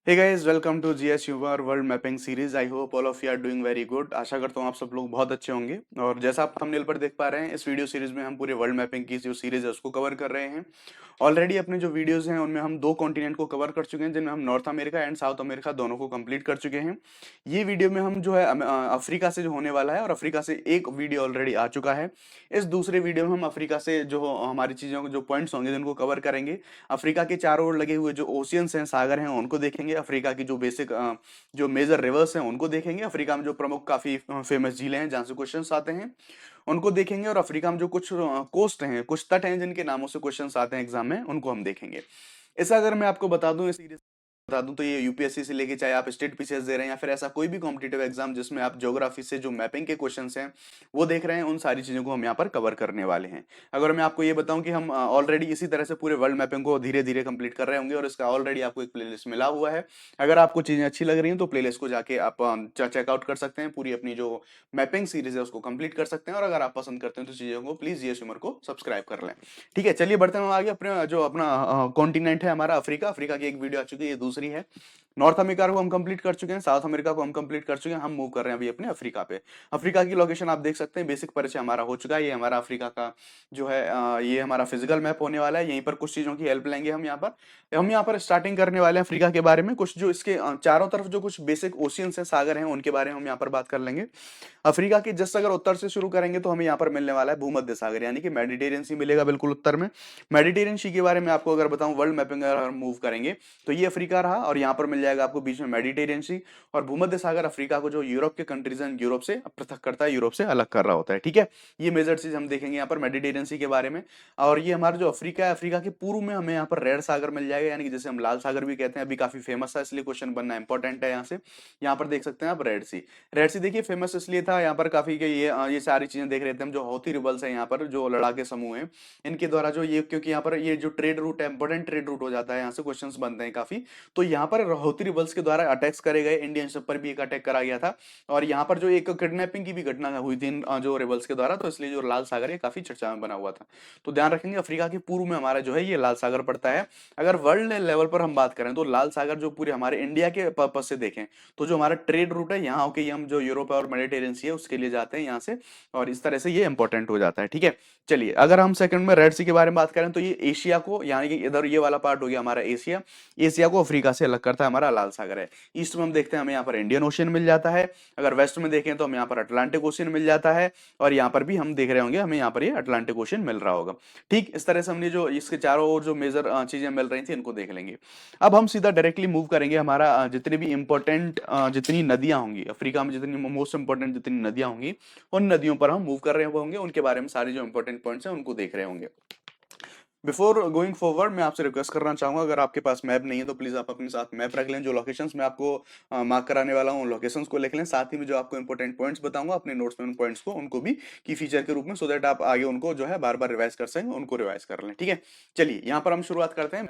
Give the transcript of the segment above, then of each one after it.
Hey guys, welcome to GS humour world mapping series. I hope all of you are doing very good. आशा करता हूँ आप सब लोग बहुत अच्छे होंगे। और जैसा आप थंबनेल पर देख पा रहे हैं, इस वीडियो सीरीज में हम पूरे वर्ल्ड मैपिंग की जो सीरीज है उसको कवर कर रहे हैं। ऑलरेडी अपने जो वीडियोस हैं उनमें हम दो कॉन्टिनेंट को कवर कर चुके हैं, जिनमें हम north America and south America दोनों को कंप्लीट कर चुके हैं। ये वीडियो में हम जो है अफ्रीका से जो होने वाला है, और अफ्रीका से एक वीडियो ऑलरेडी आ चुका है। इस दूसरे वीडियो में हम अफ्रीका से जो हमारी चीज़ों के जो पॉइंट्स होंगे जिनको कवर करेंगे। अफ्रीका के चारों ओर लगे हुए जो ओशियंस हैं, सागर हैं, उनको देखेंगे। अफ्रीका की जो बेसिक जो मेजर रिवर्स हैं उनको देखेंगे। अफ्रीका में जो प्रमुख काफी फेमस झीलें हैं जहाँ से क्वेश्चंस आते हैं उनको देखेंगे। और अफ्रीका में जो कुछ कोस्ट हैं, कुछ तट हैं जिनके नामों से क्वेश्चंस आते हैं एग्जाम में, उनको हम देखेंगे। ऐसा अगर मैं आपको बता दूं, इस सीरीज बता दूं तो ये यूपीएससी से लेके चाहे आप स्टेट पीसीएस दे रहे हैं या फिर ऐसा कोई भी कॉम्पिटिटिव एग्जाम जिसमें आप ज्योग्राफी से जो मैपिंग के क्वेश्चंस हैं वो देख रहे हैं, उन सारी चीजों को हम यहाँ पर कवर करने वाले हैं। अगर मैं आपको ये बताऊं कि हम ऑलरेडी इसी तरह से पूरे वर्ल्ड मैपिंग को धीरे धीरे कंप्लीट कर रहे होंगे, और इसका ऑलरेडी आपको एक प्लेलिस्ट मिला हुआ है। अगर आपको चीजें अच्छी लग रही हैं तो प्लेलिस्ट को जाके आप चेकआउट कर सकते हैं। पूरी अपनी जो मैपिंग सीरीज है उसको कंप्लीट कर सकते हैं। और अगर आप पसंद करते हैं तो चीजों को प्लीज ये स्विमर को सब्सक्राइब कर लें। ठीक है, चलिए बढ़ते हैं हम आगे। अपने जो अपना कॉन्टिनेंट है हमारा अफ्रीका, अफ्रीका की एक वीडियो आ चुकी है, ये दूसरी है। नॉर्थ अमेरिका को हम कंप्लीट कर चुके हैं, साउथ अमेरिका को हम कंप्लीट कर चुके हैं। हम मूव कर रहे हैं अभी अपने अफ्रीका पे। अफ्रीका की लोकेशन आप देख सकते हैं, बेसिक परिचय हमारा हो चुका है। ये हमारा अफ्रीका का जो है ये हमारा फिजिकल मैप होने वाला है। यहीं पर कुछ चीजों की हेल्प लेंगे हम यहाँ पर स्टार्टिंग करने वाले हैं अफ्रीका के बारे में। कुछ जो इसके चारों तरफ जो कुछ बेसिक ओशियंस हैं, सागर हैं, उनके बारे में हम यहाँ पर बात कर लेंगे। अफ्रीका की जस्ट अगर उत्तर से शुरू करेंगे तो हमें यहाँ पर मिलने वाला है भूमध्य सागर, यानी कि मेडिटेरियन सी मिलेगा बिल्कुल उत्तर में। मेडिटेरियन सी के बारे में आपको अगर बताऊं, वर्ल्ड मैपिंग अगर मूव करेंगे तो ये अफ्रीका रहा, और यहाँ पर मिल जाएगा आपको बीच में मेडिटेरियन सी। और भूमध्य सागर अफ्रीका को जो यूरोप के कंट्रीज हैं, यूरोप से पृथक करता है, यूरोप से अलग कर रहा होता है। ठीक है, ये मेजर चीज हम देखेंगे यहाँ पर मेडिटेरियन सी के बारे में। और ये हमारा जो अफ्रीका है, अफ्रीका के पूर्व में हमें यहाँ पर रेड सागर मिल जाएगा, यानी कि जैसे हम लाल सागर भी कहते हैं, अभी काफी फेमस है, इसलिए क्वेश्चन बनना इंपॉर्टेंट है यहाँ से। यहाँ पर देख सकते हैं आप रेड सी। रेड सी देखिए फेमस इसलिए था यहाँ पर काफी कि ये सारी चीजें देख रहे थे हम, जो हौथी रिबल्स है यहाँ पर, जो लड़ाके समूह हैं, इनके द्वारा जो ये, क्योंकि यहाँ पर ये जो ट्रेड रूट है, इंपॉर्टेंट ट्रेड रूट हो जाता है, यहाँ से क्वेश्चंस बनते हैं काफी। तो यहाँ पर हौथी रिबल्स के द्वारा अटैक्स करे गए, इंडियन शिप पर भी एक अटैक करा गया था। और यहाँ पर जो एक किडनैपिंग की भी घटना हुई थी जो रिबल्स के द्वारा, तो इसलिए जो लाल सागर है काफी चर्चा में बना हुआ था। तो ध्यान रखेंगे, अफ्रीका के पूर्व में हमारा जो है ये लाल सागर पड़ता है। अगर वर्ल्ड लेवल पर हम बात करें तो लाल सागर जो पूरे हमारे इंडिया के पर्पज से देखें तो जो हमारा ट्रेड रूट है यहाँ होके हम जो यूरोप और मेडिटेरियन सी है उसके लिए जाते हैं यहाँ से। और इस तरह से ये इंपॉर्टेंट हो जाता है। ठीक है, चलिए अगर हम सेकंड में रेड सी के बारे में बात करें तो ये एशिया को, यानी कि इधर ये वाला पार्ट हो गया हमारा एशिया। एशिया को अफ्रीका से अलग करता है हमारा लाल सागर है। ईस्ट में हम देखते हैं हमें यहाँ पर इंडियन ओशियन मिल जाता है। अगर वेस्ट में देखें तो हमें यहाँ पर अटलांटिक ओशियन मिल जाता है। और यहाँ पर भी हम देख रहे होंगे हमें यहाँ पर ये अटलांटिक ओशियन मिल रहा होगा। ठीक, इस तरह से हमने जो इसके चारों ओर जो मेजर चीजें मिल रही थी इनको देख लेंगे। अब हम सीधा डायरेक्टली मूव करेंगे हमारा जितने भी इंपॉर्टेंट जितनी नदियां होंगी अफ्रीका में, जितनी मोस्ट इंपॉर्टेंट जितनी नदियां होंगी, उन नदियों पर हम मूव कर रहे होंगे, उनके बारे में सारे जो इंपॉर्टेंट पॉइंट्स हैं उनको देख रहे होंगे। बिफोर गोइंग फॉरवर्ड मैं आपसे रिक्वेस्ट करना चाहूंगा, अगर आपके पास मैप नहीं है तो प्लीज आप अपने साथ मैप रख लें। जो लोकेशंस मैं आपको मार्क कराने वाला हूँ उन लोकेशंस को लिख लें। साथ ही में जो आपको इंपॉर्टेंट पॉइंट्स बताऊंगा अपने नोट्स में, उन पॉइंट्स को उनको भी की फीचर के रूप में, सो दैट आप आगे उनको जो है बार बार रिवाइज कर सकें, उनको रिवाइज कर लें। ठीक है, चलिए यहाँ पर हम शुरुआत करते हैं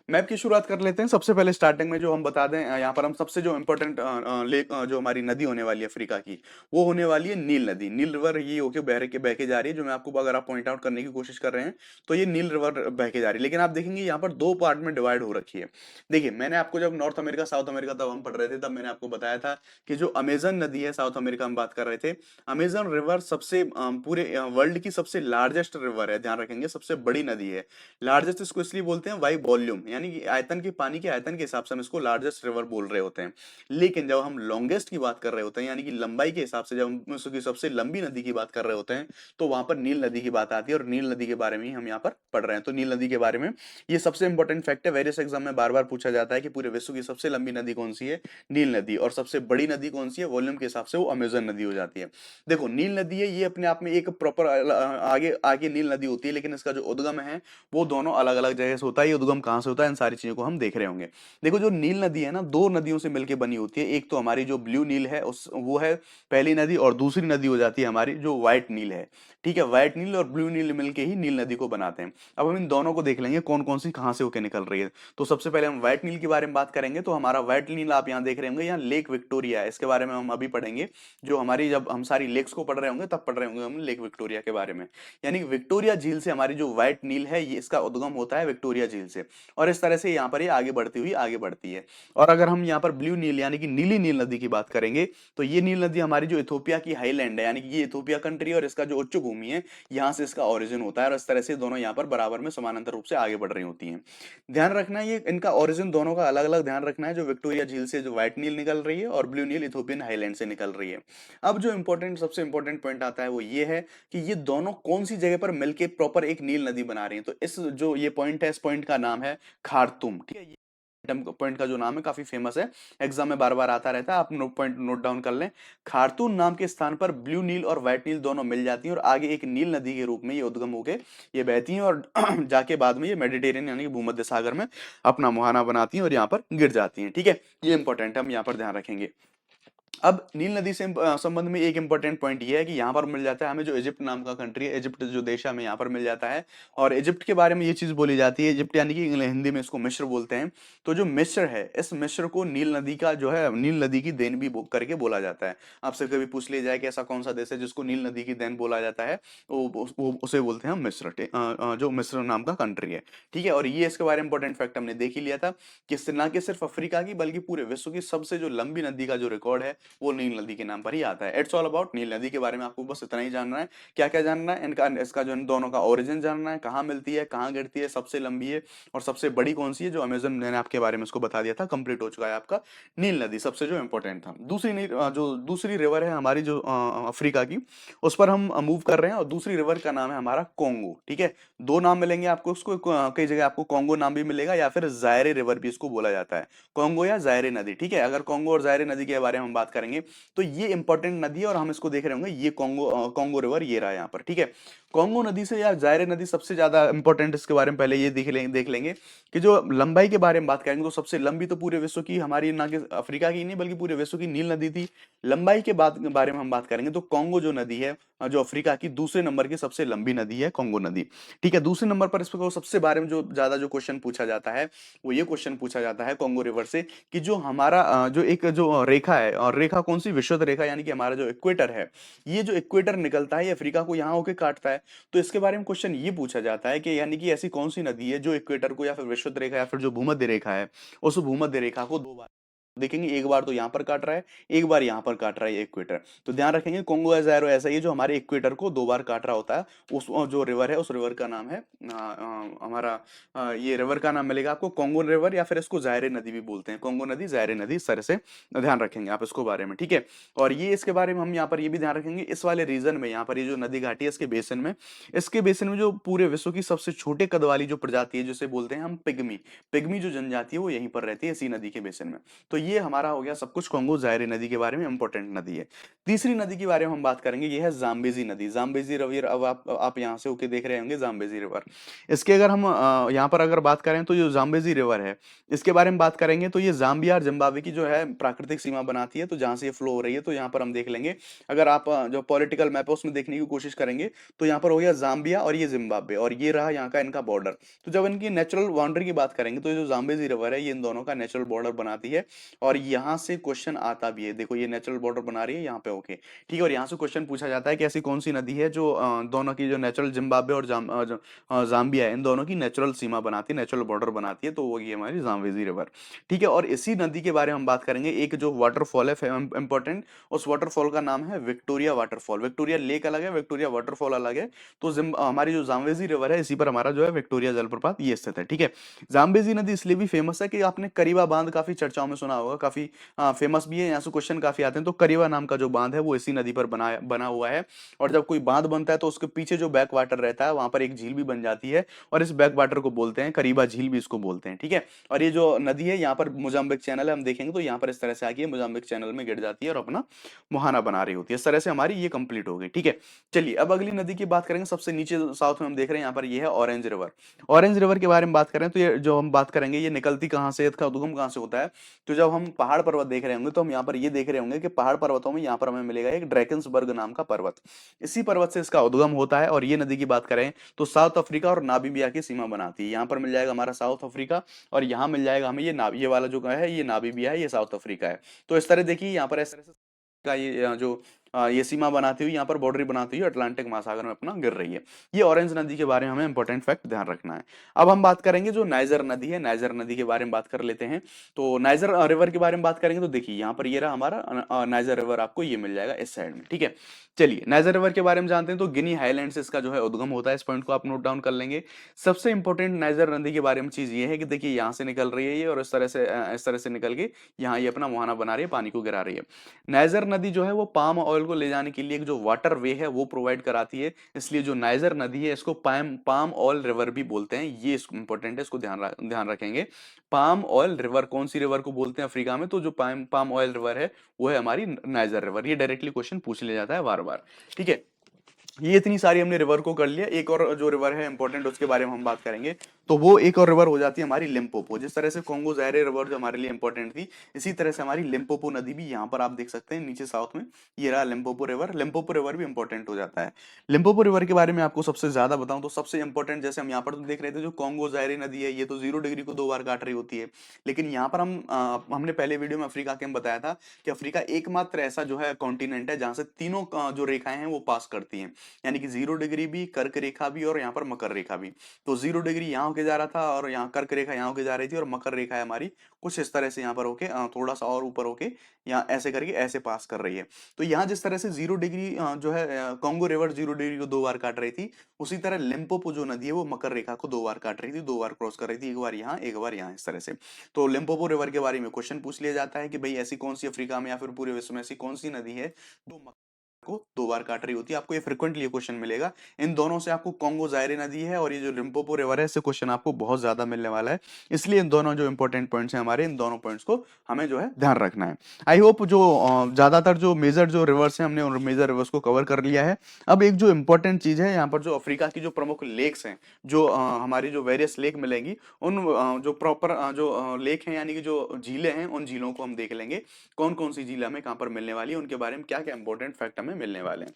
मैप की शुरुआत कर लेते हैं। सबसे पहले स्टार्टिंग में जो हम बता दें, यहाँ पर हम सबसे जो इम्पोर्टेंट लेक जो हमारी नदी होने वाली है अफ्रीका की, वो होने वाली है नील नदी। नील रिवर ये होके बह के जा रही है, जो मैं आपको अगर आप पॉइंट आउट करने की कोशिश कर रहे हैं तो ये नील रिवर बह के जा रही है। लेकिन आप देखेंगे यहाँ पर दो पार्ट में डिवाइड हो रखी है। देखिए, मैंने आपको जब नॉर्थ अमेरिका साउथ अमेरिका तब हम पढ़ रहे थे, तब मैंने आपको बताया था कि जो अमेजन नदी है, साउथ अमेरिका में बात कर रहे थे, अमेजन रिवर सबसे पूरे वर्ल्ड की सबसे लार्जेस्ट रिवर है। ध्यान रखेंगे, सबसे बड़ी नदी है। लार्जेस्ट इसको इसलिए बोलते हैं बाई वॉल्यूम, यानी कि आयतन के, पानी के आयतन के हिसाब से हम इसको लार्जेस्ट रिवर बोल रहे होते हैं। लेकिन जब हम लॉन्गेस्ट की बात कर रहे होते हैं, यानी कि लंबाई के हिसाब से, जब हम उसकी सबसे लंबी नदी की बात कर रहे होते हैं, तो वहां पर नील नदी की बात आती है। और नील नदी के बारे में ही हम यहाँ पर पढ़ रहे हैं। तो नील नदी के बारे में ये सबसे इंपॉर्टेंट फैक्ट है। वेरियस एग्जाम में बार बार पूछा जाता है कि पूरे विश्व की सबसे लंबी नदी कौन सी है, नील नदी। और सबसे बड़ी नदी कौन सी है, वॉल्यूम के हिसाब से वो अमेजन नदी हो जाती है। देखो, नील नदी है, ये अपने आप में एक प्रॉपर आगे आगे नील नदी होती है, लेकिन इसका जो उद्गम है वो दोनों अलग अलग जगह से होता है। ये उद्गम कहाँ से होता है, इन सारी चीजों को हम देख रहे होंगे। देखो, जो नील नदी है ना, दो नदियों से मिलकर बनी होती है। एक तो हमारी जो ब्लू नील है उस वो है पहली नदी, और दूसरी नदी हो जाती है हमारी जो व्हाइट नील है। ठीक है, व्हाइट नील और ब्लू नील मिलके ही नील नदी को बनाते हैं। अब हम इन दोनों को देख लेंगे कौन कौन सी कहाँ से होकर निकल रही है। तो सबसे पहले हम व्हाइट नील के बारे में बात करेंगे। तो हमारा व्हाइट नील आप यहाँ देख रहे होंगे, यहाँ लेक विक्टोरिया है, इसके बारे में हम अभी पढ़ेंगे। जो हमारी, जब हम सारी लेक्स को पढ़ रहे होंगे तब पढ़ रहे होंगे हम लेक विक्टोरिया के बारे में। यानी कि विक्टोरिया झील से हमारी जो व्हाइट नील है, ये इसका उद्गम होता है विक्टोरिया झील झील से, और इस तरह से यहाँ पर ये आगे बढ़ती हुई आगे बढ़ती है। और अगर हम यहाँ पर ब्लू नील यानी कि नीली नील नदी की बात करेंगे, तो ये नील नदी हमारी जो इथोपिया की हाईलैंड है, यानी कि ये इथोपिया कंट्री और इसका जो उच्च भूमि है, यहाँ से इसका ओरिजिन होता है, और इस तरह से दोनों यहाँ पर बराबर में समानांतर रूप से आगे बढ़ रही होती हैं। ध्यान रखना है ये इनका ओरिजिन दोनों का अलग अलग ध्यान रखना है, जो विक्टोरिया झील से जो व्हाइट नील निकल रही है और ब्लू नील इथोपियन हाईलैंड से निकल रही है। अब जो इंपॉर्टेंट सबसे इंपॉर्टेंट पॉइंट आता है वो ये है कि ये दोनों कौन सी जगह पर मिलके प्रॉपर एक नील नदी बना रही हैं। तो इस जो ये पॉइंट है, इस पॉइंट का नाम है खार्तुम, ठीक है। ये पॉइंट का जो नाम है काफी फेमस है, एग्जाम में बार बार आता रहता है, आप पॉइंट नोट डाउन कर लें। खार्तूम नाम के स्थान पर ब्लू नील और व्हाइट नील दोनों मिल जाती हैं और आगे एक नील नदी के रूप में ये उद्गम होके ये बहती हैं, और जाके बाद में ये मेडिटेरियन यानी कि भूमध्य सागर में अपना मुहाना बनाती हैं और यहाँ पर गिर जाती हैं, ठीक है। ये इंपॉर्टेंट है, हम यहाँ पर ध्यान रखेंगे। अब नील नदी से संबंध में एक इंपॉर्टेंट पॉइंट ये है कि यहाँ पर मिल जाता है हमें जो इजिप्ट नाम का कंट्री है, इजिप्ट जो देश है हमें यहाँ पर मिल जाता है। और इजिप्ट के बारे में ये चीज बोली जाती है, इजिप्ट यानी कि हिंदी में इसको मिस्र बोलते हैं। तो जो मिस्र है, इस मिस्र को नील नदी का जो है नील नदी की देन भी करके बोला जाता है। आपसे कभी पूछ लिया जाए कि ऐसा कौन सा देश है जिसको नील नदी की देन बोला जाता है, उसे बोलते हैं हम मिस्र, जो मिस्र नाम का कंट्री है, ठीक है। और ये इसके बारे में इंपॉर्टेंट फैक्ट हमने देख ही लिया था कि ना कि सिर्फ अफ्रीका की बल्कि पूरे विश्व की सबसे जो लंबी नदी का जो रिकॉर्ड है वो नील नदी के नाम पर ही आता है। इट्स ऑल अबाउट नील नदी के बारे में आपको बस इतना ही जानना है। क्या क्या जानना है, इनका इसका जो इन दोनों का ओरिजिन जानना है, कहाँ मिलती है, कहाँ गिरती है, सबसे लंबी है और सबसे बड़ी कौन सी है, जो अमेजन मैंने आपके बारे में इसको बता दिया था, कंप्लीट हो चुका है आपका नील नदी, सबसे जो इंपॉर्टेंट था। जो दूसरी रिवर है हमारी जो अफ्रीका की, उस पर हम मूव कर रहे हैं, और दूसरी रिवर का नाम है हमारा कोंगो, ठीक है। दो नाम मिलेंगे आपको, उसको कई जगह आपको कोंगो नाम भी मिलेगा या फिर जायरे रिवर भी इसको बोला जाता है, कोंगो या जायरे नदी, ठीक है। अगर कोंगो और जायरे नदी के बारे में हम बात करेंगे तो ये इंपॉर्टेंट नदी है, और हम इसको देख रहे होंगे, ये कोंगो रिवर ये रहा यहाँ पर, ठीक है। कोंगो नदी से या जायरे नदी सबसे ज्यादा इंपॉर्टेंट, इसके बारे में पहले ये देख लेंगे कि जो लंबाई के बारे में बात करेंगे तो सबसे लंबी तो पूरे विश्व की हमारी, ना कि अफ्रीका की नहीं बल्कि पूरे विश्व की नील नदी थी। लंबाई के बारे में हम बात करेंगे तो कोंगो जो नदी है, जो अफ्रीका की दूसरे नंबर की सबसे लंबी नदी है कोंगो नदी, ठीक है। दूसरे नंबर पर इस पर सबसे बारे में जो ज्यादा जो क्वेश्चन पूछा जाता है वो ये क्वेश्चन पूछा जाता है कोंगो रिवर से कि जो हमारा जो एक जो रेखा है, और रेखा कौन सी, विषुवत रेखा, यानी कि हमारा जो इक्वेटर है, ये जो इक्वेटर निकलता है ये अफ्रीका को यहाँ होके काटता है। तो इसके बारे में क्वेश्चन ये पूछा जाता है कि यानी कि ऐसी कौन सी नदी है जो इक्वेटर को या फिर विषुवत रेखा या फिर जो भूमध्य रेखा है, उस भूमध्य रेखा को दो बार देखेंगे, एक बार तो यहाँ पर काट रहा है, एक बार यहाँ पर काट रहा है इक्वेटर। तो ध्यान रखेंगे कोंगो या जायरो ऐसा ही जो हमारे इक्वेटर को दो बार काट रहा होता है, उस जो रिवर है उस रिवर का नाम है हमारा ये रिवर का नाम मिलेगा आपको कोंगो रिवर, या फिर इसको जायरे नदी भी बोलते हैं, कोंगो नदी, जायरे नदी, इस तरह से ध्यान रखेंगे आप इसको बारे में, ठीक है। और ये इसके बारे में हम यहाँ पर ये भी ध्यान रखेंगे, इस वाले रीजन में यहाँ पर ये जो नदी घाटी है इसके बेसिन में जो पूरे विश्व की सबसे छोटे कद वाली जो प्रजाति है जिसे बोलते हैं हम पिग्मी, पिग्मी जो जनजाति है वो यहीं पर रहती है इसी नदी के बेसिन में। तो ये हमारा हो गया सब कुछ कोंगो जायरे नदी के बारे में, इंपॉर्टेंट नदी है। तीसरी नदी के बारे में हम बात करेंगे, ये है जाम्बेजी नदी, जाम्बेजी रिवर। अब आप यहाँ से होके देख रहे होंगे जाम्बेजी रिवर। इसके अगर हम यहाँ पर अगर बात करें तो जो जाम्बेजी रिवर है इसके बारे में बात करेंगे तो ये जाम्बिया और जिम्बाब्वे की जो है प्राकृतिक सीमा बनाती है, तो जहाँ से ये फ्लो हो रही है तो यहाँ पर हम देख लेंगे। अगर आप जो पॉलिटिकल मैप है उसमें देखने की कोशिश करेंगे तो यहाँ पर हो गया जाम्बिया और ये जिम्बाब्वे, और ये रहा यहाँ का इनका बॉर्डर। तो जब इनकी नेचुरल बाउंड्री की बात करेंगे तो ये जो जाम्बेजी रिवर है ये इन दोनों का नेचुरल बॉर्डर बनाती है, और यहाँ से क्वेश्चन आता भी है, देखो ये नेचुरल बॉर्डर बना रही है यहाँ पे, ओके ठीक है। और यहाँ से क्वेश्चन पूछा जाता है कि ऐसी कौन सी नदी है जो दोनों की जो नेचुरल जिम्बाब्वे और जाम्बिया है इन दोनों की नेचुरल सीमा बनाती है, नेचुरल बॉर्डर बनाती है, तो वो ये हमारी जाम्बेजी रिवर, ठीक है। और इसी नदी के बारे में हम बात करेंगे, एक जो वाटरफॉल है इंपॉर्टेंट, उस वाटरफॉल का नाम है विक्टोरिया वाटरफॉल। विक्टोरिया लेक अलग है, विक्टोरिया वाटरफॉल अलग है। तो हमारी जो जाम्बेजी रिवर है इसी पर हमारा जो है विक्टोरिया जलप्रपात ये स्थित है, ठीक है। जाम्बेजी नदी इसलिए भी फेमस है कि आपने करीबा बांध काफी चर्चाओं में सुना होगा, काफी फेमस भी है, यहाँ से क्वेश्चन काफी आते हैं। तो करीबा नाम का जो बांध है वो इसी नदी पर बना हुआ है, और जब कोई बांध बनता है तो उसके पीछे जो बैक वाटर रहता है वहां पर एक झील भी बन जाती है, और इस बैक वाटर को बोलते हैं करीबा झील भी इसको बोलते हैं, ठीक है। और ये जो नदी है यहाँ पर मोजाम्बिक चैनल है, हम देखेंगे तो यहाँ पर इस तरह से आके मोजाम्बिक चैनल में गिर जाती है और अपना मुहाना बना रही होती है। इस तरह से हमारी ये कंप्लीट हो गई, ठीक है। चलिए अब अगली नदी की बात करेंगे, सबसे नीचे साउथ में हम देख रहे हैं यहाँ पर ये है ऑरेंज रिवर। ऑरेंज रिवर के बारे में बात करें तो ये जो हम बात करेंगे ये निकलती कहाँ से, इसका उद्गम कहाँ से होता है। तो जब हम पहाड़ पर्वत देख रहे होंगे तो हम यहाँ पर ये देख रहे होंगे कि पहाड़ पर्वतों में यहाँ पर हमें मिलेगा एक ड्रैकेंसबर्ग नाम का पर्वत, इसी पर्वत से इसका उद्गम होता है। और ये नदी की बात करें तो साउथ अफ्रीका और नामीबिया की सीमा बनाती है, यहाँ पर मिल जाएगा हमारा साउथ अफ्रीका, और यहाँ मिल जाएगा हमें ये वाला जो है ये नामीबिया है, ये साउथ अफ्रीका है। तो इस तरह देखिए यहाँ पर इस तरह से का ये जो ये सीमा बनाती हुई, यहाँ पर बाउंड्री बनाती हुई अटलांटिक महासागर में अपना गिर रही है। ये ऑरेंज नदी के बारे में हमें इंपॉर्टेंट फैक्ट ध्यान रखना है। अब हम बात करेंगे जो नाइजर नदी है, नाइजर नदी के बारे में बात कर लेते हैं। तो नाइजर रिवर के बारे में बात करेंगे तो देखिए यहाँ पर ये रहा हमारा नाइजर रिवर, आपको ये मिल जाएगा इस साइड में, ठीक है। चलिए नाइजर रिवर के बारे में जानते हैं। तो गिनी हाईलैंड से इसका जो है उद्गम होता है, इस पॉइंट को आप नोट डाउन कर लेंगे। सबसे इंपॉर्टेंट नाइजर नदी के बारे में चीज ये है कि देखिए यहाँ से निकल रही है ये, और इस तरह से निकल के यहाँ ये अपना मुहाना बना रही है, पानी को गिरा रही है। नाइजर नदी जो है वो पाम ऑयल को ले जाने के लिए एक जो वाटर वे है वो प्रोवाइड कराती है, इसलिए जो नाइजर नदी है इसको पाम पाम ऑयल रिवर भी बोलते हैं। ये इंपॉर्टेंट है, इसको ध्यान रखेंगे। पाम ऑयल रिवर, कौन सी रिवर को बोलते हैं अफ्रीका में? तो जो पाम पाम ऑयल रिवर है वो है हमारी नाइजर रिवर। ये डायरेक्टली क्वेश्चन पूछ लिया जाता है बार बार, ठीक है। ये इतनी सारी हमने रिवर को कर लिया, एक और जो रिवर है इंपॉर्टेंट उसके बारे में हम बात करेंगे। तो वो एक और रिवर हो जाती है हमारी लिम्पोपो। जिस तरह से कॉन्गो ज़ायरे रिवर जो हमारे लिए इंपॉर्टेंट थी, इसी तरह से हमारी लिम्पोपो नदी भी यहाँ पर आप देख सकते हैं नीचे साउथ में, ये रहा लिम्पोपो रिवर। लिम्पोपो रिवर भी इंपॉर्टेंट हो जाता है। लिम्पोपो रिवर के बारे में आपको सबसे ज्यादा बताऊं तो सबसे इंपॉर्टेंट, जैसे हम यहाँ पर तो देख रहे थे जो कॉन्गो ज़ायरे नदी है, ये तो 0 डिग्री को 2 बार काट रही होती है। लेकिन यहाँ पर हमने पहले वीडियो में अफ्रीका के हम बताया था कि अफ्रीका एकमात्र ऐसा जो है कॉन्टिनेंट है जहां से तीनों जो रेखाएं हैं वो पास करती हैं, यानी कि 0 डिग्री भी, कर्क रेखा भी, और यहाँ पर मकर रेखा भी। तो 0 डिग्री यहाँ होके जा रहा था और यहाँ कर्क रेखा यहाँ होके जा रही थी, और मकर रेखा है हमारी कुछ इस तरह से यहाँ पर होके थोड़ा सा और ऊपर होके यहाँ ऐसे करके ऐसे पास कर रही है। तो यहाँ जिस तरह से 0 डिग्री जो है कॉन्गो रिवर 0 डिग्री को 2 बार काट रही थी, उसी तरह लिम्पोपो जो नदी है वो मकर रेखा को 2 बार काट रही थी, 2 बार क्रॉस कर रही थी, एक बार यहाँ एक बार यहाँ, इस तरह से। तो लिम्पोपो रिवर के बारे में क्वेश्चन पूछ लिया जाता है कि भाई ऐसी कौन सी अफ्रीका में या फिर पूरे विश्व में ऐसी कौन सी नदी है जो को 2 बार काट रही होती है। आपको ये फ्रिक्वेंटली क्वेश्चन मिलेगा। इन दोनों से आपको कॉन्गो ज़ायरे नदी है और ये जो लिम्पोपो रिवर है, इससे क्वेश्चन आपको बहुत ज्यादा मिलने वाला है। इसलिए इन दोनों जो इंपॉर्टेंट पॉइंट्स हैं हमारे, इन दोनों पॉइंट्स को हमें जो है ध्यान रखना है। आई होप जो ज्यादातर जो मेजर जो रिवर्स हैं हमने उन मेजर रिवर्स को कवर कर लिया है। अब एक जो इंपॉर्टेंट चीज है, यहाँ पर जो अफ्रीका की जो प्रमुख लेक्स हैं, जो हमारी जो वेरियस लेक मिलेंगी, उन जो प्रॉपर जो लेक हैं यानी कि जो झीलें हैं, उन झीलों को हम देख लेंगे। कौन कौन सी झील हमें कहाँ पर मिलने वाली है, उनके बारे में क्या क्या इंपॉर्टेंट फैक्ट हमें मिलने वाले हैं।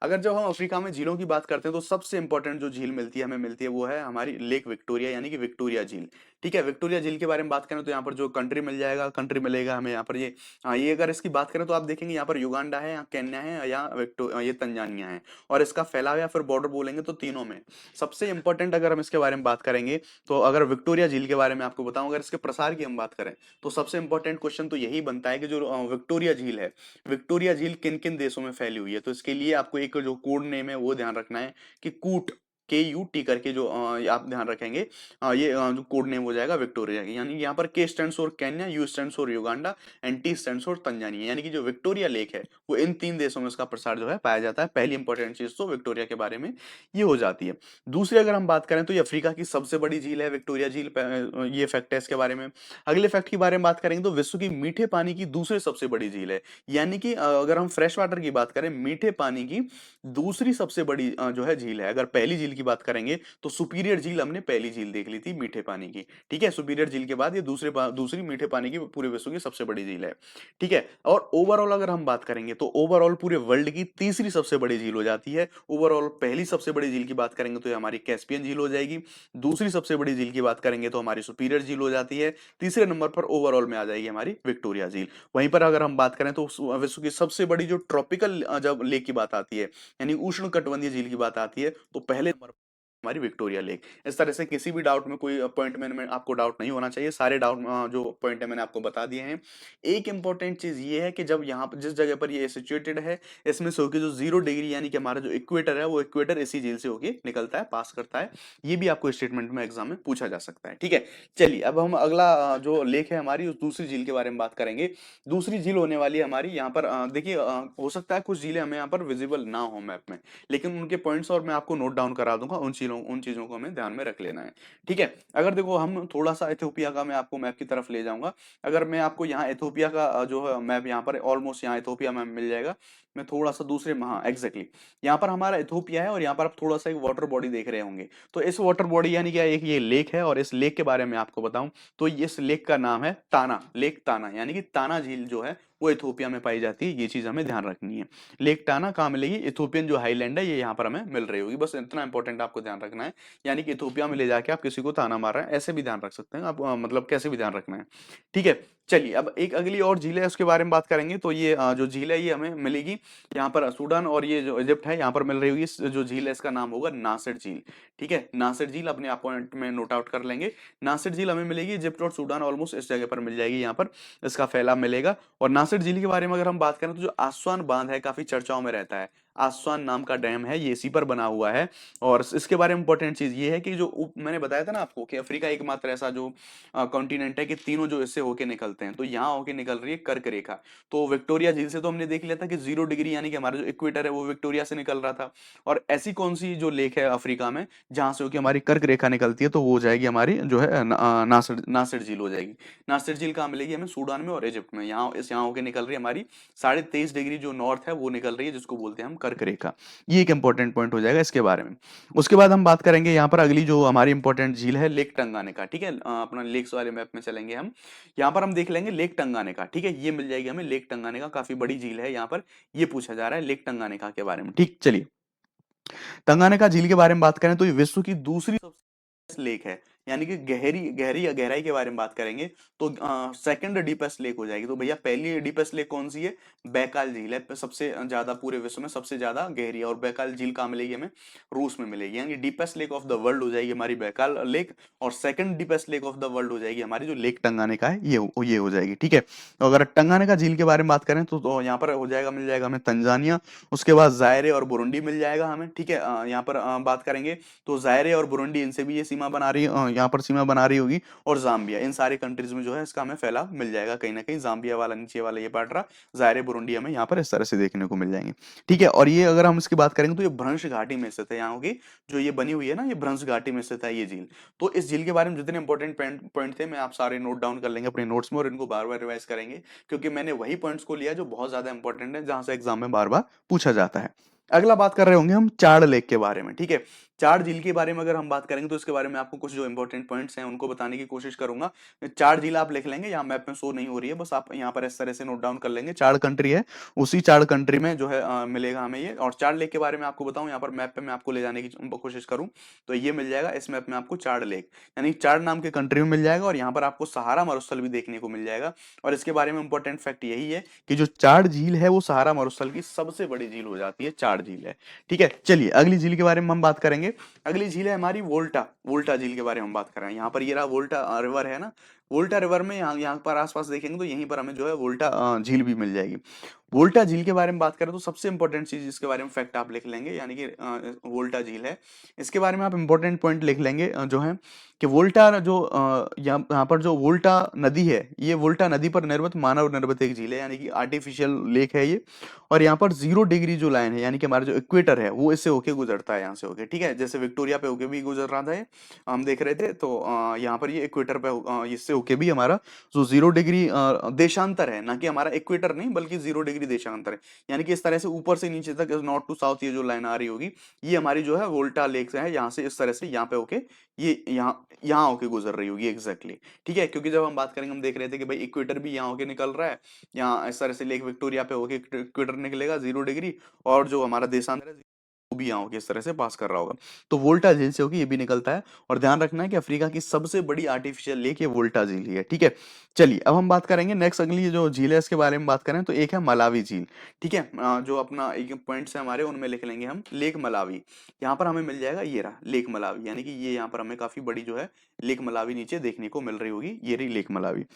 अगर जब हम अफ्रीका में झीलों की बात करते हैं तो सबसे इंपॉर्टेंट जो झील मिलती है हमें मिलती है वो है हमारी लेक विक्टोरिया, यानी कि विक्टोरिया झील। ठीक है, विक्टोरिया झील के बारे में बात करें तो यहाँ पर जो कंट्री मिल जाएगा, कंट्री मिलेगा हमें यहाँ पर ये, हाँ ये अगर इसकी बात करें तो आप देखेंगे यहाँ पर युगांडा है, यहाँ केन्या है, या ये तंजानिया है। और इसका फैलाव या फिर बॉर्डर बोलेंगे तो तीनों में सबसे इंपॉर्टेंट अगर हम इसके बारे में बात करेंगे, तो अगर विक्टोरिया झील के बारे में आपको बताऊं, अगर इसके प्रसार की हम बात करें तो सबसे इंपॉर्टेंट क्वेश्चन तो यही बनता है कि जो विक्टोरिया झील है, विक्टोरिया झील किन किन देशों में फैली हुई है। तो इसके लिए आपको एक जो कोड नेम है वो ध्यान रखना है कि कूट, KUT करके जो आप ध्यान रखेंगे, ये जो कोड नेम हो जाएगा विक्टोरिया की। यानी यहाँ पर K stands for Kenya, U stands for Uganda and T stands for Tanzania. यानी कि जो विक्टोरिया लेक है वो इन 3 देशों में इसका प्रसार जो है पाया जाता है। पहली इंपॉर्टेंट चीज तो विक्टोरिया के बारे में ये हो जाती है। दूसरी अगर हम बात करें तो ये अफ्रीका की सबसे बड़ी झील है विक्टोरिया झील, ये फैक्ट है इसके बारे में। अगले फैक्ट के बारे में बात करेंगे तो विश्व की मीठे पानी की दूसरी सबसे बड़ी झील है। यानी कि अगर हम फ्रेश वाटर की बात करें, मीठे पानी की दूसरी सबसे बड़ी जो है झील है। अगर पहली झील की बात करेंगे तो सुपीरियर झील हमने पहली झील देख ली थी मीठे पानी की, ठीक है। सुपीरियर झील के बाद ये दूसरी मीठे पानी की पूरे विश्व की सबसे बड़ी झील है, ठीक है। और ओवरऑल अगर हम बात करेंगे तो ओवरऑल पूरे वर्ल्ड की तीसरी सबसे बड़ी झील हो जाती है। ओवरऑल पहली सबसे बड़ी झील की बात करेंगे तो ये हमारी कैस्पियन झील हो जाएगी। दूसरी सबसे बड़ी झील की बात करेंगे तो हमारी सुपीरियर झील हो जाती है। तीसरे नंबर पर ओवरऑल में आ जाएगी हमारी विक्टोरिया झील। वहीं पर अगर हम बात करें तो विश्व की सबसे बड़ी जो ट्रॉपिकल जब लेक की बात आती है, यानी उष्ण कटिबंधीय झील की बात आती है, तो पहले नंबर हमारी विक्टोरिया लेक। इस तरह से किसी भी डाउट में कोई पॉइंट में आपको डाउट नहीं होना चाहिए, सारे डाउट जो पॉइंट है मैंने आपको बता दिए हैं। एक इंपॉर्टेंट चीज ये है कि जब यहाँ पर जिस जगह पर ये सिचुएटेड है, इसमें से होकर जो 0 डिग्री यानी कि हमारा जो इक्वेटर है, वो इक्वेटर इसी झील से होके निकलता है, पास करता है। ये भी आपको स्टेटमेंट में एग्जाम में पूछा जा सकता है, ठीक है। चलिए अब हम अगला जो लेक है हमारी, उस दूसरी झील के बारे में बात करेंगे। दूसरी झील होने वाली है हमारी यहाँ पर, देखिए हो सकता है कुछ झीलें हमें यहाँ पर विजिबल ना हो मैप में, लेकिन उनके पॉइंट्स और मैं आपको नोट डाउन करा दूंगा। उन चीजों को हमें ध्यान में रख लेना है, ठीक है। अगर देखो हम थोड़ा सा इथियोपिया का मैं आपको मैप की तरफ ले जाऊंगा। अगर मैं आपको यहाँ इथियोपिया का जो है मैप, यहाँ पर ऑलमोस्ट यहाँ इथियोपिया मैप मिल जाएगा। मैं थोड़ा सा दूसरे, हाँ एग्जैक्टली यहाँ पर हमारा इथियोपिया है, और यहाँ पर आप थोड़ा सा एक वाटर बॉडी देख रहे होंगे। तो इस वाटर बॉडी यानी क्या, एक ये लेक है, और इस लेक के बारे में आपको बताऊं तो इस लेक का नाम है ताना, लेक ताना। यानी कि ताना झील जो है वो इथियोपिया में पाई जाती है। ये चीज हमें ध्यान रखनी है। लेक टाना कहाँ मिलेगी? इथियोपियन जो हाईलैंड है ये यहाँ पर हमें मिल रही होगी, बस इतना इंपॉर्टेंट आपको ध्यान रखना है। यानी कि इथियोपिया में ले जाके आप किसी को ताना मार रहे हैं ऐसे भी ध्यान रख सकते हैं आप, मतलब कैसे भी ध्यान रखना है, ठीक है। चलिए अब एक अगली और झील है उसके बारे में बात करेंगे। तो ये जो झील है ये हमें मिलेगी यहाँ पर सूडान और ये जो इजिप्ट है यहाँ पर मिल रही होगी। जो झील है इसका नाम होगा नासिर झील। ठीक है, नासिर झील अपने आप पॉइंट में नोट आउट कर लेंगे। नासिर झील हमें मिलेगी इजिप्ट और सूडान ऑलमोस्ट इस जगह पर मिल जाएगी, यहाँ पर इसका फैलाव मिलेगा। और नासिर झील के बारे में अगर हम बात करें तो जो आसवान बांध है काफी चर्चाओं में रहता है। आसवान नाम का डैम है, ये इसी पर बना हुआ है। और इसके बारे में इंपॉर्टेंट चीज ये है कि जो मैंने बताया था ना आपको कि अफ्रीका एकमात्र ऐसा जो कॉन्टिनेंट है कि तीनों जो इससे होके निकलते हैं, तो यहाँ होके निकल रही है कर्क रेखा। तो विक्टोरिया झील से तो हमने देख लिया था कि 0 डिग्री यानी कि हमारा जो इक्वेटर है वो विक्टोरिया से निकल रहा था। और ऐसी कौन सी जो लेक है अफ्रीका में जहां से होके हमारी कर्क रेखा निकलती है, तो वो हो जाएगी हमारी जो है नासिर नासिर झील हो जाएगी। नासिर झील कहाँ मिलेगी हमें? सूडान में और इजिप्ट में। यहाँ होके निकल रही है हमारी 23.5 डिग्री जो नॉर्थ है वो निकल रही है, जिसको बोलते हैं हम कर्क रेखा। ये एक इंपॉर्टेंट पॉइंट हो जाएगा इसके बारे में। उसके बाद हम बात करेंगे यहाँ पर अगली जो हमारी इंपॉर्टेंट झील है लेक टंगानिका। ठीक है, अपना लेक्स वाले मैप में चलेंगे हम। यहाँ पर हम देख लेंगे लेक टंगानिका। ठीक है, ये मिल जाएगी हमें लेक टंगानिका, काफी बड़ी झील है यहाँ पर। ये पूछा जा रहा है लेक टंगानिका के बारे में। ठीक, चलिए टंगानिका झील के बारे में बात करें तो ये विश्व की दूसरी सबसे लेक है, यानी कि गहरी गहरी या गहराई के बारे में बात करेंगे तो सेकंड डीपेस्ट लेक हो जाएगी। तो भैया पहली डीपेस्ट लेक कौन सी है? बैकाल झील है, सबसे ज्यादा पूरे विश्व में सबसे ज्यादा गहरी है। और बैकाल झील कहाँ मिलेगी हमें? रूस में मिलेगी। यानी deepest lake of the world हो जाएगी हमारी बैकाल लेक। और second deepest lake of the world हो जाएगी हमारी जो लेक टंगानिका है, ये हो जाएगी। ठीक है, तो अगर टंगानिका झील के बारे में बात करें तो यहाँ पर हो जाएगा, मिल जाएगा हमें तंजानिया। उसके बाद जायरे और बुरुंडी मिल जाएगा हमें। ठीक है, यहाँ पर बात करेंगे तो जायरे और बुरुंडी इनसे भी ये सीमा बना रही है, यहाँ पर सीमा बना रही होगी। और जाम्बिया, इन सारे कंट्रीज में जो है इसका हमें फैलाव मिल जाएगा कहीं ना कहीं। जाम्बिया वाला नीचे वाला ये पार्ट रहा, जायरे बुरुंडी हमें यहाँ पर इस तरह से देखने को मिल जाएंगे। ठीक है, और ये अगर हम इसकी बात करेंगे तो ये भ्रंश घाटी में स्थित है। यहाँ होगी जो ये बनी हुई है ना, ये भ्रंश घाटी में स्थित है ये झील। तो इस झील के बारे में जितने इंपॉर्टेंट पॉइंट थे मैं आप सारे नोट डाउन कर लेंगे अपने नोट्स में, और इनको बार बार रिवाइज करेंगे, क्योंकि मैंने वही पॉइंट्स को लिया जो बहुत ज्यादा इंपॉर्टेंट है, जहां से एग्जाम में बार बार पूछा जाता है। अगला बात कर रहे होंगे हम चाड़ लेक के बारे में। ठीक है, चार झील के बारे में अगर हम बात करेंगे तो इसके बारे में आपको कुछ जो इंपॉर्टेंट पॉइंट्स हैं उनको बताने की कोशिश करूंगा। चार झील आप लिख लेंगे, यहाँ मैप में शो नहीं हो रही है, बस आप यहाँ पर इस तरह से नोट डाउन कर लेंगे। चार कंट्री है, उसी चार कंट्री में जो है मिलेगा हमें ये। और चार लेक के बारे में आपको बताऊं, यहाँ पर मैप पे मैं आपको ले जाने की कोशिश करूं तो ये मिल जाएगा इस मैप में आपको चार लेक, यानी चार नाम के कंट्री में मिल जाएगा। और यहाँ पर आपको सहारा मरुस्थल भी देखने को मिल जाएगा। और इसके बारे में इंपॉर्टेंट फैक्ट यही है कि जो चार झील है वो सहारा मरुस्थल की सबसे बड़ी झील हो जाती है, चार झील है। ठीक है, चलिए अगली झील के बारे में हम बात करेंगे। अगली झील है हमारी वोल्टा। वोल्टा झील के बारे में हम बात कर रहे हैं। यहाँ पर ये रहा वोल्टा रिवर है ना। वोल्टा रिवर में यहाँ पर आसपास देखेंगे तो यहीं पर हमें जो है वोल्टा झील भी मिल जाएगी। वोल्टा झील के बारे में बात करें तो सबसे इंपॉर्टेंट चीज इसके बारे में फैक्ट आप लिख लेंगे, यानी कि वोल्टा झील है, इसके बारे में आप इंपॉर्टेंट पॉइंट लिख लेंगे जो है कि वोल्टा जो यहाँ पर जो वोल्टा नदी है, ये वोल्टा नदी पर निर्मित मानव निर्मित एक झील है, यानी कि आर्टिफिशियल लेक है ये। और यहाँ पर 0 डिग्री जो लाइन है, यानी कि हमारा जो इक्वेटर है वो इससे होके गुजरता है, यहाँ से होके। ठीक है, जैसे विक्टोरिया पे होके भी गुजर रहा था ये, हम देख रहे थे। तो यहाँ पर ये इक्वेटर पे इससे होके भी हमारा जो 0 डिग्री देशांतर है, ना कि हमारा इक्वेटर नहीं बल्कि 0 डिग्री देशांतर है। यानी कि इस तरह से ऊपर से नीचे तक नॉर्थ टू साउथ ये जो लाइन आ रही होगी, ये हमारी जो है वोल्टा लेक से है, यहाँ से इस तरह से यहाँ पे होके ये यहाँ होके गुजर रही होगी एग्जैक्टली। ठीक है, क्योंकि जब हम बात करेंगे हम देख रहे थे कि भाई इक्वेटर भी यहाँ होके निकल रहा है, यहाँ इस तरह से लेक विक्टोरिया पे होके इक्वेटर निकलेगा 0 डिग्री, और जो हमारा देशांतर है वो भी यहाँ होके इस तरह से पास कर रहा होगा। तो वोल्टा झील से होके ये भी निकलता है। और ध्यान रखना है कि अफ्रीका की सबसे बड़ी आर्टिफिशियल लेक ये वोल्टा झील ही है। ठीक है, चलिए अब हम बात करेंगे नेक्स्ट अगली जो झील है इसके बारे में बात करें तो एक है मलावी झील। ठीक है, जो अपना एक पॉइंट्स है हमारे उनमें लिख लेंगे हम लेक मलावी। यहाँ पर हमें मिल जाएगा ये रहा लेक मलावी, यानी कि ये यहाँ पर हमें काफी बड़ी जो है लेक मलावी नीचे देखने को मिल रही होगी, ये रही लेक मलावी।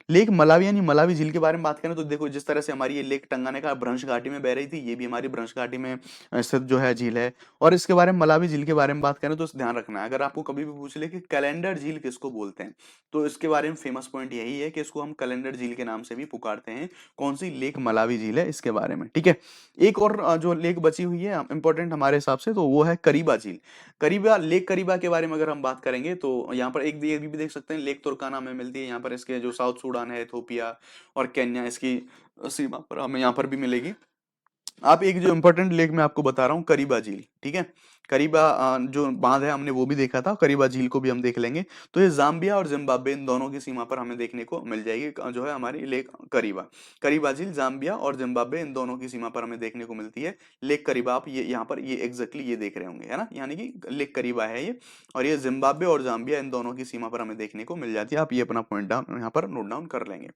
लेक मलावी यानी मलावी झील के बारे में बात करें तो देखो जिस तरह से हमारी ये लेक टंगाने का भ्रंश घाटी में बह रही थी, ये भी हमारी भ्रंश घाटी में स्थित जो है झील है। और इसके बारे में मलावी झील के बारे में बात करें तो ध्यान रखना है, अगर आपको कभी भी पूछ ले कि कैलेंडर झील किसको बोलते हैं, तो इसके बारे में फेमस पॉइंट यही है कि इसको हम कैलेंडर झील के नाम से भी पुकारते हैं। कौन सी? लेक मलावी झील है इसके बारे में। ठीक है, एक और जो लेक बची हुई है इंपॉर्टेंट हमारे हिसाब से, तो वो है करीबा झील। करीबा लेक, करीबा के बारे में अगर हम बात करेंगे तो यहाँ पर एक ये भी देख सकते हैं लेक तुर्काना में मिलती है। यहाँ पर इसके जो साउथ सूडान है, इथोपिया और केन्या, इसकी सीमा पर हमें यहाँ पर भी मिलेगी। आप एक जो इंपॉर्टेंट लेक मैं आपको बता रहा हूँ करीबा झील। ठीक है, करीबा जो बांध है हमने वो भी देखा था, करीबा झील को भी हम देख लेंगे। तो ये जाम्बिया और जिम्बाब्वे इन दोनों की सीमा पर हमें देखने को मिल जाएगी जो है हमारी लेक करीबा। करीबा झील जाम्बिया और जिम्बाब्वे इन दोनों की सीमा पर हमें देखने को मिलती है। लेक करीबा आप ये यहाँ पर ये एग्जैक्टली ये देख रहे होंगे, है ना, यानी कि लेक करीबा है ये। और ये जिम्बाब्वे और जाम्बिया इन दोनों की सीमा पर हमें देखने को मिल जाती है। आप ये अपना पॉइंट डाउन यहाँ पर नोट डाउन कर लेंगे।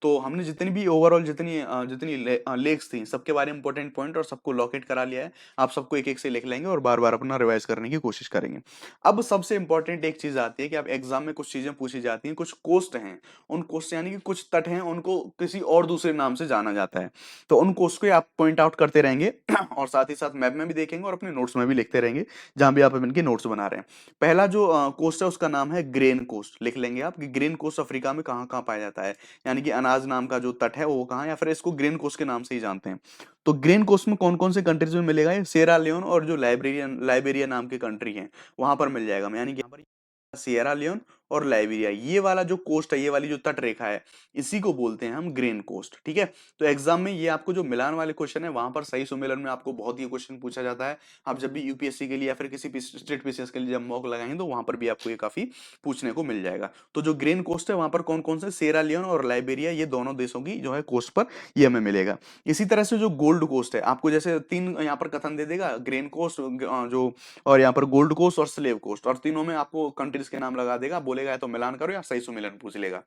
तो हमने जितनी भी ओवरऑल जितनी लेक्स थी सबके बारे में इंपॉर्टेंट पॉइंट और सबको लॉकेट करा लिया है। आप सबको एक एक से लिख लेंगे और बार बार अपना रिवाइज करने की कोशिश करेंगे। अब सबसे इंपॉर्टेंट एक चीज आती है कि आप एग्जाम में कुछ चीजें पूछी जाती हैं, कुछ कोस्ट हैं, उन कोस्ट यानी कि कुछ तट हैं, उनको किसी और दूसरे नाम से जाना जाता है। तो उन कोस्ट को आप पॉइंट आउट करते रहेंगे और साथ ही साथ मैप में भी देखेंगे और अपने नोट्स में भी लिखते रहेंगे जहां भी आप इनके नोट्स बना रहे हैं। पहला जो कोस्ट है उसका नाम है ग्रेन कोस्ट। लिख लेंगे आप कि ग्रेन कोस्ट अफ्रीका में कहाँ कहाँ पाया जाता है, यानी कि अनाज नाम का जो तट है वो कहाँ, या फिर इसको ग्रेन कोस्ट के नाम से ही जानते हैं। तो ग्रेन कोस्ट में कौन कौन से कंट्रीज में मिलेगा, ये सेरा लियोन और जो लाइबेरिया नाम के कंट्री हैं वहां पर मिल जाएगा। यानी कि यहाँ पर सिएरा लियोन और लाइबेरिया, ये वाला जो कोस्ट है, ये वाली जो तट रेखा है, इसी को बोलते हैं हम ग्रेन कोस्ट। ठीक है, तो एग्जाम में ये आपको जो मिलान वाले क्वेश्चन है वहां पर सही सुमेलन में आपको बहुत ही क्वेश्चन पूछा जाता है। आप जब भी यूपीएससी के लिए या फिर किसी स्टेट पीसीएस के लिए जब मॉक लगाएंगे तो वहां पर भी आपको ये काफी पूछने को मिल जाएगा। तो जो ग्रेन कोस्ट है वहां पर कौन कौन से, सेरा लियोन और लाइबेरिया, ये दोनों देशों की जो है कोस्ट पर ये हमें मिलेगा। इसी तरह से जो गोल्ड कोस्ट है, आपको जैसे तीन यहाँ पर कथन दे देगा, ग्रेन कोस्ट जो, और यहाँ पर गोल्ड कोस्ट और स्लेव कोस्ट, और तीनों में आपको कंट्रीज के नाम लगा देगा, बोलेगा या तो मिलान करो या सही सुमेलन पूछ लेगा।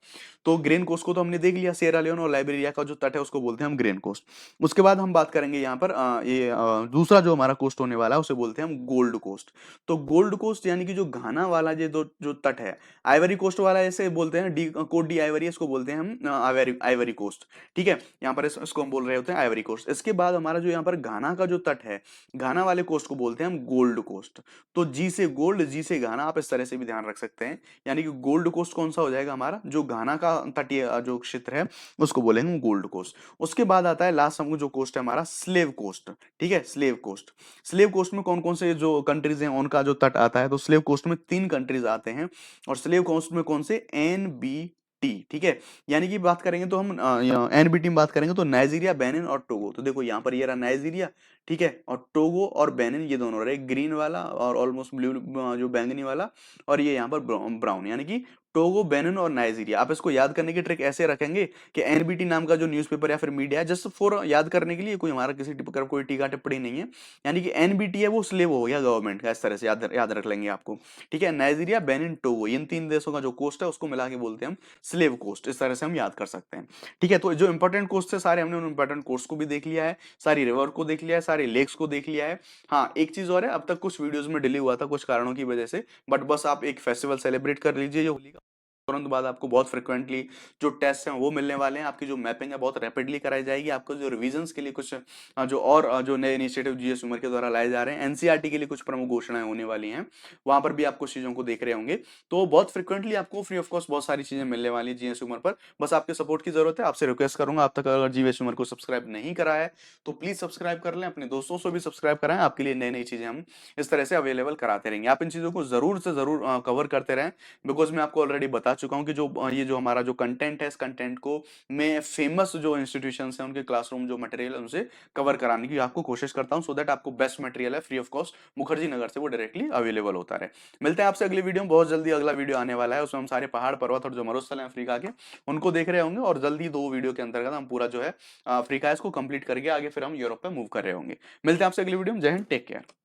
तो ग्रेन कोस्ट को तो हमने देख लिया, सिएरा लियोन और लाइबेरिया का जो तट है उसको बोलते हैं हम ग्रेन कोस्ट। उसके बाद हम बात करेंगे यहाँ पर दूसरा जो हमारा कोस्ट होने वाला है उसे बोलते हैं हम गोल्ड कोस्ट। तो गोल्ड कोस्ट यानी कि जो घाना वाला ये दो जो तट है, आइवरी कोस्ट वाला ऐसे बोलते हैं, डी कोट डी आइवरी, इसको बोलते हैं हम आइवरी आइवरी कोस्ट। ठीक है, यहाँ पर इसको हम बोल रहे होते हैं आइवरी कोस्ट। इसके बाद हमारा जो यहाँ पर घाना का जो तट है, घाना वाले कोस्ट को बोलते हैं हम गोल्ड कोस्ट। तो जी से गोल्ड, जी से घाना, आप इस तरह से भी ध्यान रख सकते हैं। यानी कि गोल्ड कोस्ट कौन सा हो जाएगा हमारा, जो घाना का तटीय जो क्षेत्र है उसको बोलेंगे गोल्ड कोस्ट। उसके बाद आता है लास्ट हमको जो कोस्ट है हमारा, स्लेव कोस्ट। ठीक है, स्लेव कोस्ट। स्लेव कोस्ट में कौन कौन से जो कंट्रीज हैं उनका जो तट आता है, तो स्लेव कोस्ट में 3 कंट्रीज आते हैं। और स्लेव कोस्ट में कौन से, NBT। ठीक है, यानी कि बात करेंगे तो हम NBT में बात करेंगे तो नाइजीरिया, बेनिन और टोगो। तो देखो यहाँ पर ये रहा नाइजीरिया, ठीक है, और टोगो और बेनिन, ये दोनों रहे, ग्रीन वाला और ऑलमोस्ट ब्लू जो बैंगनी वाला, और ये यहाँ पर ब्राउन, यानी कि टोगो, बेनिन और नाइजीरिया। आप इसको याद करने की ट्रिक ऐसे रखेंगे कि एनबीटी नाम का जो न्यूज़पेपर या फिर मीडिया है, जस्ट फॉर याद करने के लिए, कोई हमारा किसी पर कोई टीका टिप्पणी नहीं है। यानी कि एनबीटी है वो स्लेव हो गया गवर्नमेंट का, इस तरह से याद रख लेंगे आपको। ठीक है, नाइजीरिया, बेनिन, टोगो, इन 3 देशों का जो कोस्ट है उसको मिला के बोलते हैं हम स्लेव कोस्ट। इस तरह से हम याद कर सकते हैं। ठीक है, तो जो इंपॉर्टेंट कोस्ट है सारे हमने उन इंपॉर्टेंट कोस्ट को भी देख लिया है, सारी रिवर को देख लिया है, सारे लेक्स को देख लिया है। हाँ, एक चीज और है, अब तक कुछ वीडियोस में डिले हुआ था कुछ कारणों की वजह से, बट बस आप एक फेस्टिवल सेलिब्रेट कर लीजिए जो होली का, तुरंत बाद आपको बहुत फ्रिक्वेंटली जो टेस्ट हैं वो मिलने वाले हैं। आपकी जो मैपिंग है बहुत रैपिडली कराई जाएगी। आपको जो रिवीजन्स के लिए कुछ जो और जो नए इनिशिएटिव जीएस उमर के द्वारा लाए जा रहे हैं, एनसीईआरटी के लिए कुछ प्रमुख घोषणाएं होने वाली हैं, वहां पर भी आप कुछ चीजों को देख रहे होंगे। तो बहुत फ्रिक्वेंटली आपको फ्री ऑफ कॉस्ट बहुत सारी चीजें मिलने वाली है जीएस उमर पर। बस आपके सपोर्ट की जरूरत है। आपसे रिक्वेस्ट करूंगा, आप तक अगर जीएस उमर को सब्सक्राइब नहीं करा है तो प्लीज सब्सक्राइब कर लें, अपने दोस्तों से भी सब्सक्राइब कराएं। आपके लिए नई नई चीजें हम इस तरह से अवेलेबल कराते रहेंगे। आप इन चीजों को जरूर से जरूर कवर करते रहें, बिकॉज मैं आपको ऑलरेडी बता चुका हूं कि जो ये जो हमारा जो कंटेंट है, इस कंटेंट को मैं फेमस जो इंस्टीट्यूशंस हैं उनके क्लासरूम जो मटेरियल उनसे कवर कराने की आपको कोशिश करता हूं, सो दैट आपको बेस्ट मटेरियल है free of cost Mukherjee Nagar से वो डायरेक्टली अवेलेबल होता रहे। मिलते हैं आपसे अगली वीडियो में, बहुत जल्दी अगला वीडियो आने वाला है, उसमें हम सारे पहाड़ पर्वत और जो मरुस्थल हैं अफ्रीका के उनको देख रहे होंगे, और जल्दी 2 वीडियो के अंतर्गत हम पूरा जो है अफ्रीका इसको कंप्लीट करके आगे फिर हम यूरोप पे मूव कर रहे होंगे। मिलते हैं आपसे अगली वीडियो में। जय हिंद, टेक केयर।